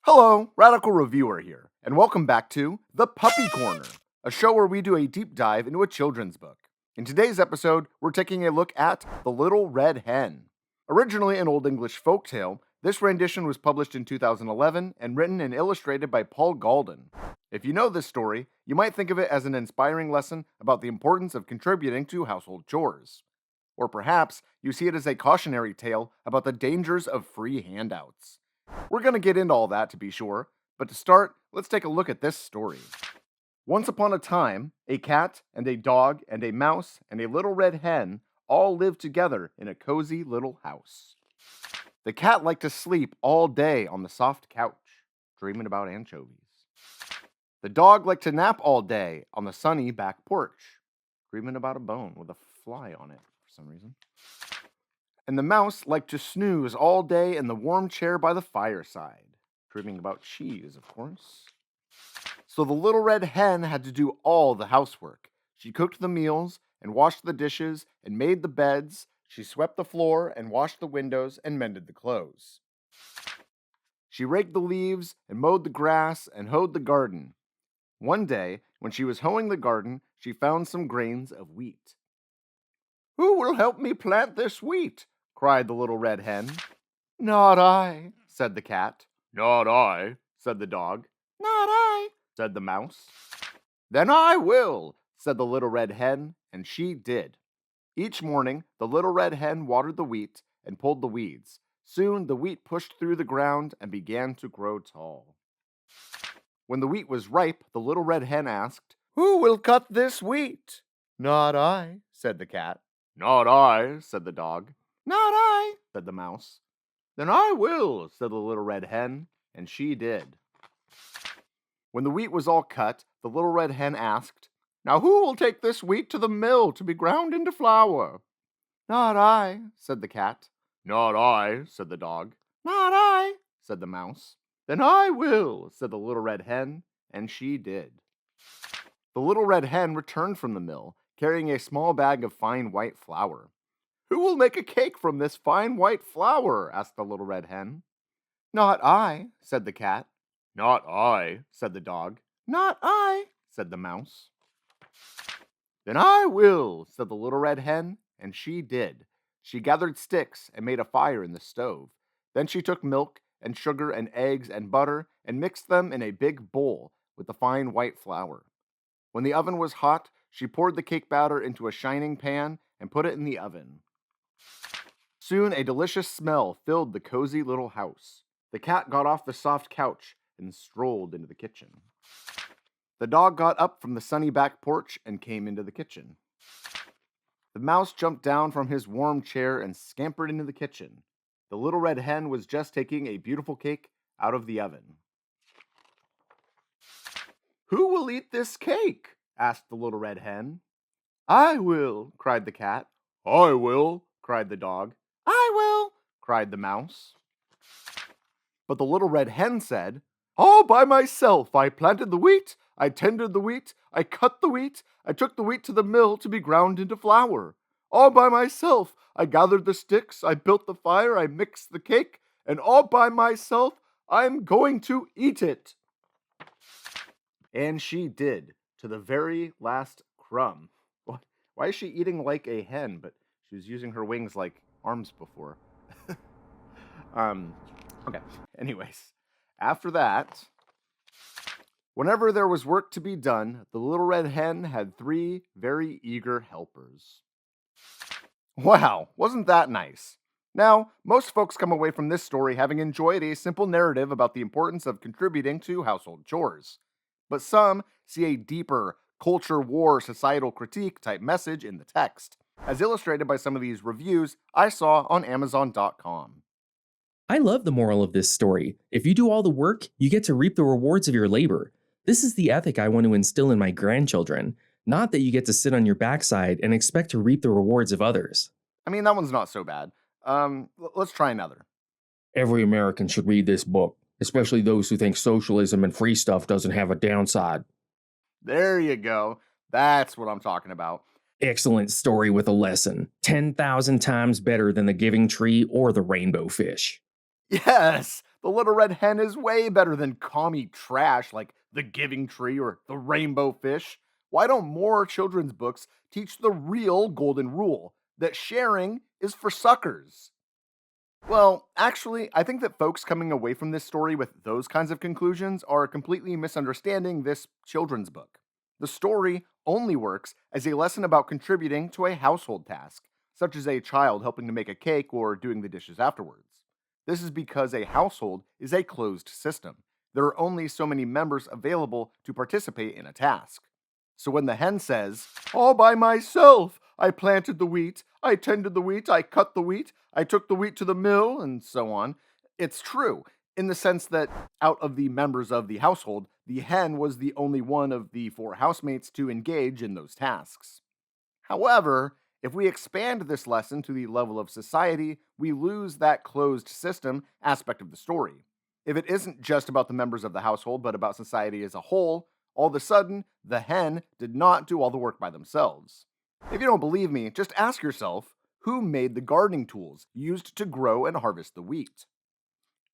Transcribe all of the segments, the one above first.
Hello, Radical Reviewer here, and welcome back to The Puppy Corner, a show where we do a deep dive into a children's book. In today's episode, we're taking a look at The Little Red Hen. Originally an Old English folktale, this rendition was published in 2011 and written and illustrated by Paul Galden. If you know this story, you might think of it as an inspiring lesson about the importance of contributing to household chores. Or perhaps you see it as a cautionary tale about the dangers of free handouts. We're going to get into all that to be sure, but to start, let's take a look at this story. Once upon a time, a cat and a dog and a mouse and a little red hen all lived together in a cozy little house. The cat liked to sleep all day on the soft couch, dreaming about anchovies. The dog liked to nap all day on the sunny back porch, dreaming about a bone with a fly on it for some reason. And the mouse liked to snooze all day in the warm chair by the fireside, dreaming about cheese, of course. So the little red hen had to do all the housework. She cooked the meals and washed the dishes and made the beds. She swept the floor and washed the windows and mended the clothes. She raked the leaves and mowed the grass and hoed the garden. One day, when she was hoeing the garden, she found some grains of wheat. "Who will help me plant this wheat?" cried the little red hen. "Not I," said the cat. "Not I," said the dog. "Not I," said the mouse. "Then I will," said the little red hen, and she did. Each morning, the little red hen watered the wheat and pulled the weeds. Soon the wheat pushed through the ground and began to grow tall. When the wheat was ripe, the little red hen asked, "Who will cut this wheat?" "Not I," said the cat. "Not I," said the dog. "Not I," said the mouse. "Then I will," said the little red hen, and she did. When the wheat was all cut, the little red hen asked, "Now who will take this wheat to the mill to be ground into flour?" "Not I," said the cat. "Not I," said the dog. "Not I," said the mouse. "Then I will," said the little red hen, and she did. The little red hen returned from the mill, carrying a small bag of fine white flour. "Who will make a cake from this fine white flour?" asked the little red hen. "Not I," said the cat. "Not I," said the dog. "Not I," said the mouse. "Then I will," said the little red hen, and she did. She gathered sticks and made a fire in the stove. Then she took milk and sugar and eggs and butter and mixed them in a big bowl with the fine white flour. When the oven was hot, she poured the cake batter into a shining pan and put it in the oven. Soon a delicious smell filled the cozy little house. The cat got off the soft couch and strolled into the kitchen. The dog got up from the sunny back porch and came into the kitchen. The mouse jumped down from his warm chair and scampered into the kitchen. The little red hen was just taking a beautiful cake out of the oven. "Who will eat this cake?" asked the little red hen. "I will," cried the cat. "I will," cried the dog. "I will," cried the mouse. But the little red hen said, "All by myself I planted the wheat, I tended the wheat, I cut the wheat, I took the wheat to the mill to be ground into flour. All by myself I gathered the sticks, I built the fire, I mixed the cake, and all by myself I'm going to eat it." And she did, to the very last crumb. Why is she eating like a hen, but she was using her wings like arms before? Okay. Anyways, after that, whenever there was work to be done, the little red hen had 3 very eager helpers. Wow, wasn't that nice? Now, most folks come away from this story having enjoyed a simple narrative about the importance of contributing to household chores. But some see a deeper culture war societal critique type message in the text, as illustrated by some of these reviews I saw on Amazon.com. I love the moral of this story. If you do all the work, you get to reap the rewards of your labor. This is the ethic I want to instill in my grandchildren, not that you get to sit on your backside and expect to reap the rewards of others. I mean, that one's not so bad. Let's try another. Every American should read this book, especially those who think socialism and free stuff doesn't have a downside. There you go. That's what I'm talking about. Excellent story with a lesson. 10,000 times better than the giving tree or the rainbow fish. Yes, The Little Red Hen is way better than commie trash like The Giving Tree or The Rainbow Fish. Why don't more children's books teach the real golden rule that sharing is for suckers? Well, actually, I think that folks coming away from this story with those kinds of conclusions are completely misunderstanding this children's book. The story only works as a lesson about contributing to a household task, such as a child helping to make a cake or doing the dishes afterwards. This is because a household is a closed system. There are only so many members available to participate in a task. So when the hen says, "All by myself, I planted the wheat, I tended the wheat, I cut the wheat, I took the wheat to the mill," and so on, it's true in the sense that out of the members of the household, the hen was the only one of the four housemates to engage in those tasks. However, if we expand this lesson to the level of society, we lose that closed system aspect of the story. If it isn't just about the members of the household, but about society as a whole, all of a sudden, the hen did not do all the work by themselves. If you don't believe me, just ask yourself, who made the gardening tools used to grow and harvest the wheat?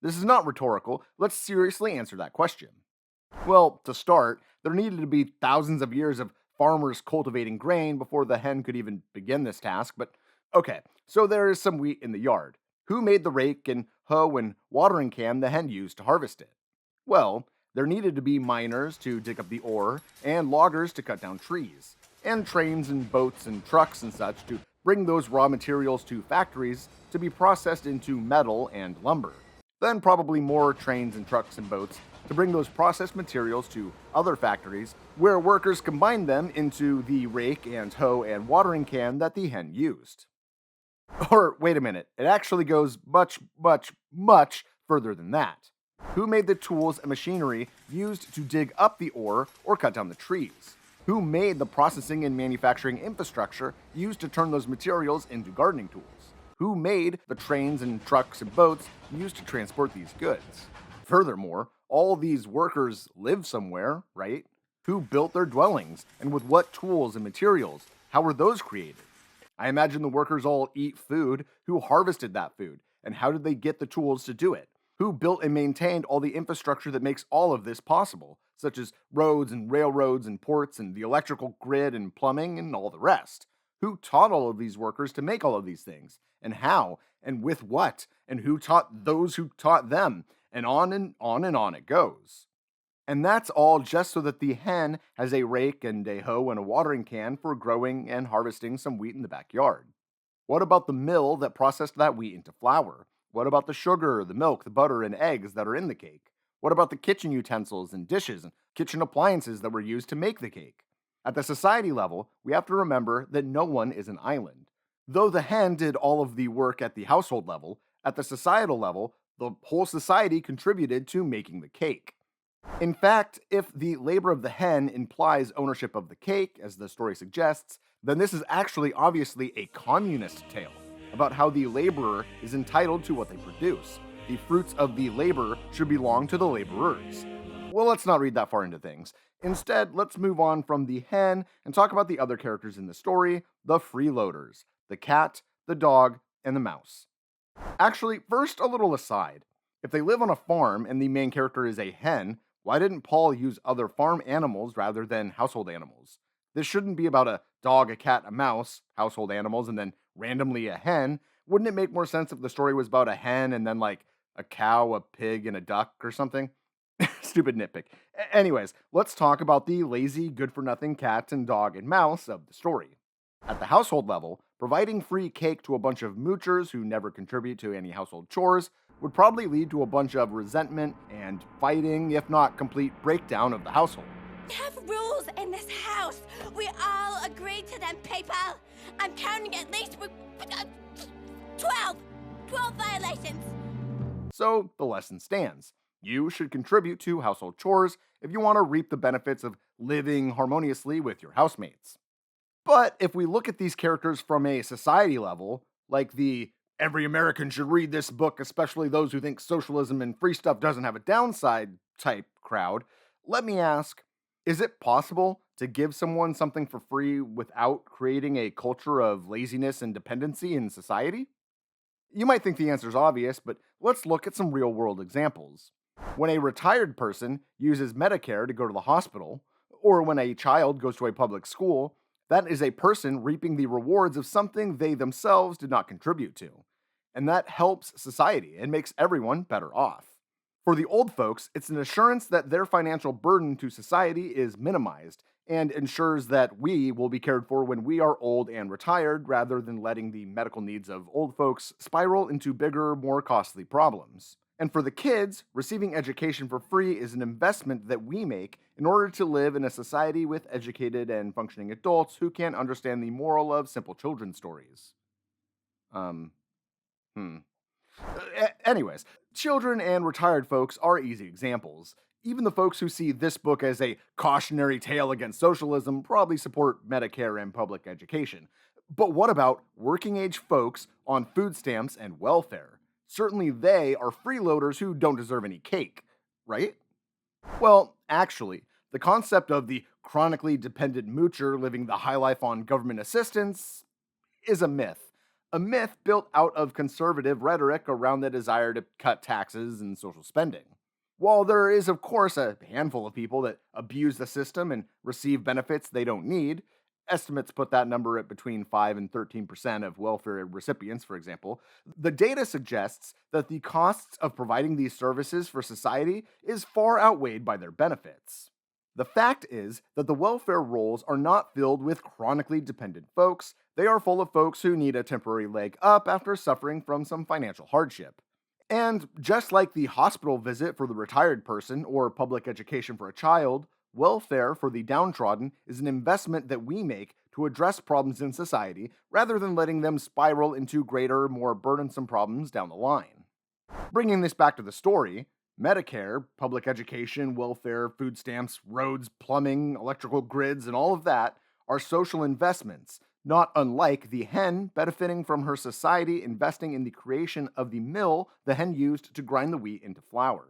This is not rhetorical. Let's seriously answer that question. Well, to start, there needed to be thousands of years of farmers cultivating grain before the hen could even begin this task, but okay, so there is some wheat in the yard. Who made the rake and hoe and watering can the hen used to harvest it? Well, there needed to be miners to dig up the ore, and loggers to cut down trees, and trains and boats and trucks and such to bring those raw materials to factories to be processed into metal and lumber. Then, probably more trains and trucks and boats to bring those processed materials to other factories where workers combined them into the rake and hoe and watering can that the hen used. Or, wait a minute, it actually goes much, much, much further than that. Who made the tools and machinery used to dig up the ore or cut down the trees? Who made the processing and manufacturing infrastructure used to turn those materials into gardening tools? Who made the trains and trucks and boats used to transport these goods? Furthermore, all these workers live somewhere, right? Who built their dwellings, and with what tools and materials? How were those created? I imagine the workers all eat food. Who harvested that food? And how did they get the tools to do it? Who built and maintained all the infrastructure that makes all of this possible, such as roads and railroads and ports and the electrical grid and plumbing and all the rest? Who taught all of these workers to make all of these things? And how? And with what? And who taught those who taught them? And on and on and on it goes. And that's all just so that the hen has a rake and a hoe and a watering can for growing and harvesting some wheat in the backyard. What about the mill that processed that wheat into flour? What about the sugar, the milk, the butter, and eggs that are in the cake? What about the kitchen utensils and dishes and kitchen appliances that were used to make the cake? At the society level, we have to remember that no one is an island. Though the hen did all of the work at the household level, at the societal level, the whole society contributed to making the cake. In fact, if the labor of the hen implies ownership of the cake, as the story suggests, then this is actually obviously a communist tale about how the laborer is entitled to what they produce. The fruits of the labor should belong to the laborers. Well, let's not read that far into things. Instead, let's move on from the hen and talk about the other characters in the story, the freeloaders, the cat, the dog, and the mouse. Actually, first a little aside. If they live on a farm and the main character is a hen, why didn't Paul use other farm animals rather than household animals? This shouldn't be about a dog, a cat, a mouse, household animals, and then randomly a hen. Wouldn't it make more sense if the story was about a hen and then like a cow, a pig, and a duck or something? Stupid nitpick. Anyways, let's talk about the lazy, good for nothing cat and dog and mouse of the story. At the household level, providing free cake to a bunch of moochers who never contribute to any household chores would probably lead to a bunch of resentment and fighting, if not complete breakdown of the household. We have rules in this house. We all agreed to them, people. I'm counting at least 12 violations. So the lesson stands. You should contribute to household chores if you want to reap the benefits of living harmoniously with your housemates. But if we look at these characters from a society level, like the every American should read this book, especially those who think socialism and free stuff doesn't have a downside type crowd, let me ask, is it possible to give someone something for free without creating a culture of laziness and dependency in society? You might think the answer's obvious, but let's look at some real-world examples. When a retired person uses Medicare to go to the hospital, or when a child goes to a public school, that is a person reaping the rewards of something they themselves did not contribute to. And that helps society and makes everyone better off. For the old folks, it's an assurance that their financial burden to society is minimized and ensures that we will be cared for when we are old and retired rather than letting the medical needs of old folks spiral into bigger, more costly problems. And for the kids, receiving education for free is an investment that we make in order to live in a society with educated and functioning adults who can understand the moral of simple children's stories. Anyways, children and retired folks are easy examples. Even the folks who see this book as a cautionary tale against socialism probably support Medicare and public education. But what about working age folks on food stamps and welfare? Certainly they are freeloaders who don't deserve any cake, right? Well, actually, the concept of the chronically dependent moocher living the high life on government assistance is a myth. A myth built out of conservative rhetoric around the desire to cut taxes and social spending. While there is, of course, a handful of people that abuse the system and receive benefits they don't need, estimates put that number at between 5 and 13% of welfare recipients, for example, the data suggests that the costs of providing these services for society is far outweighed by their benefits. The fact is that the welfare rolls are not filled with chronically dependent folks, they are full of folks who need a temporary leg up after suffering from some financial hardship. And just like the hospital visit for the retired person or public education for a child, welfare for the downtrodden is an investment that we make to address problems in society rather than letting them spiral into greater, more burdensome problems down the line. Bringing this back to the story, Medicare, public education, welfare, food stamps, roads, plumbing, electrical grids, and all of that are social investments, not unlike the hen benefiting from her society investing in the creation of the mill the hen used to grind the wheat into flour.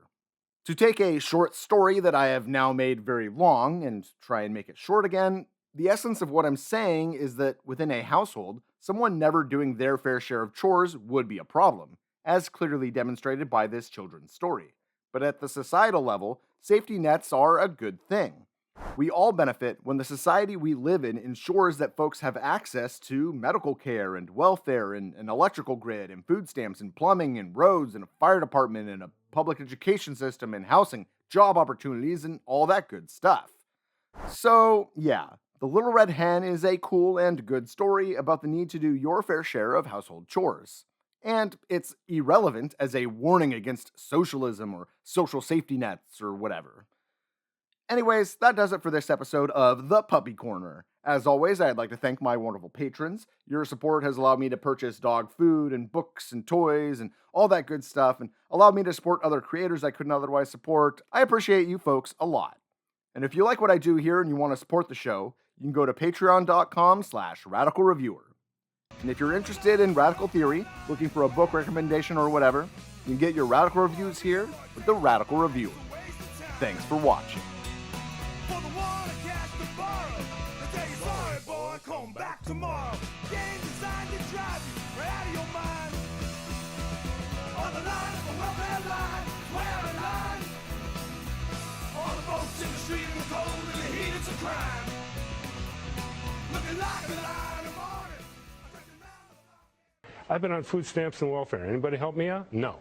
To take a short story that I have now made very long and try and make it short again, the essence of what I'm saying is that within a household, someone never doing their fair share of chores would be a problem, as clearly demonstrated by this children's story. But at the societal level, safety nets are a good thing. We all benefit when the society we live in ensures that folks have access to medical care and welfare and an electrical grid and food stamps and plumbing and roads and a fire department and a public education system and housing, job opportunities and all that good stuff. So, yeah, The Little Red Hen is a cool and good story about the need to do your fair share of household chores. And it's irrelevant as a warning against socialism or social safety nets or whatever. Anyways, that does it for this episode of The Puppy Corner. As always, I'd like to thank my wonderful patrons. Your support has allowed me to purchase dog food and books and toys and all that good stuff, and allowed me to support other creators I couldn't otherwise support. I appreciate you folks a lot. And if you like what I do here and you want to support the show, you can go to patreon.com/Radical Reviewer. And if you're interested in radical theory, looking for a book recommendation or whatever, you can get your radical reviews here with the Radical Reviewer. Thanks for watching. For the one to catch the borrow, I tell you sorry boy, come back tomorrow. Game designed to drive you right out of your mind. On the line of a welfare line, where a line. All the folks in the street in the cold and the heat, it's a crime. Looking like a line of morning. I've been on food stamps and welfare. Anybody help me out? No.